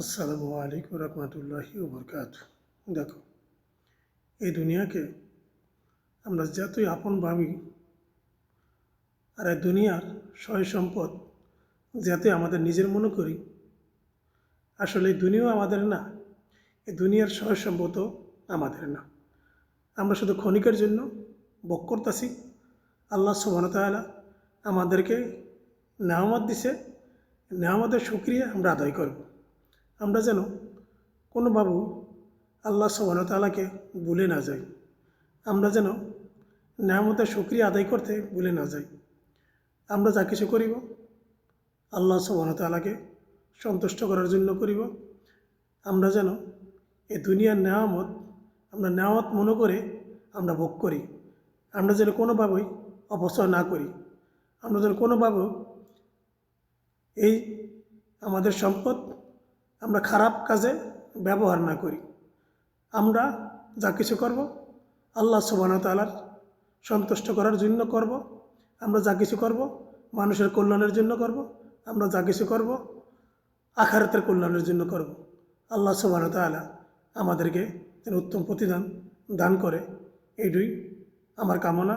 আসসালামু আলাইকুম রহমতুল্লাহি ওবরকাত। দেখো, এই দুনিয়াকে আমরা যতই আপন ভাবি, আর এই দুনিয়ার সয় সম্পদ যাতে আমাদের নিজের মনে করি, আসলে এই দুনিয়াও আমাদের না, এই দুনিয়ার সয় সম্পদও আমাদের না। আমরা শুধু ক্ষণিকের জন্য ভোগ করতেছি। আল্লাহ সুবহানাহু ওয়া তাআলা আমাদেরকে নেয়ামত দিছে, নেয়ামতের শুকরিয়া আমরা আদায় করব। আমরা যেন কোনোভাবে আল্লাহ সুবহানাহু ওয়া তাআলাকে ভুলে না যাই। আমরা যেন নেয়ামতের শুকরিয়া আদায় করতে ভুলে না যাই। আমরা যা কিছু করিব আল্লাহ সুবহানাহু ওয়া তাআলাকে সন্তুষ্ট করার জন্য করিব। আমরা যেন এই দুনিয়ার নেয়ামত আমরা নেয়ামত মনে করে আমরা ভোগ করি। আমরা যেন কোনোভাবেই অপচয় না করি। আমরা যেন কোনোভাবেও এই আমাদের সম্পদ আমরা খারাপ কাজে ব্যবহার না করি। আমরা যা কিছু করব আল্লাহ সুবহানাহু ওয়া তাআলার সন্তুষ্ট করার জন্য করব। আমরা যা কিছু করব মানুষের কল্যাণের জন্য করব। আমরা যা কিছু করব আখিরাতের কল্যাণের জন্য করব। আল্লাহ সুবহানাহু ওয়া তাআলা আমাদেরকে যেন উত্তম প্রতিদান দান করে, এইটুই আমার কামনা।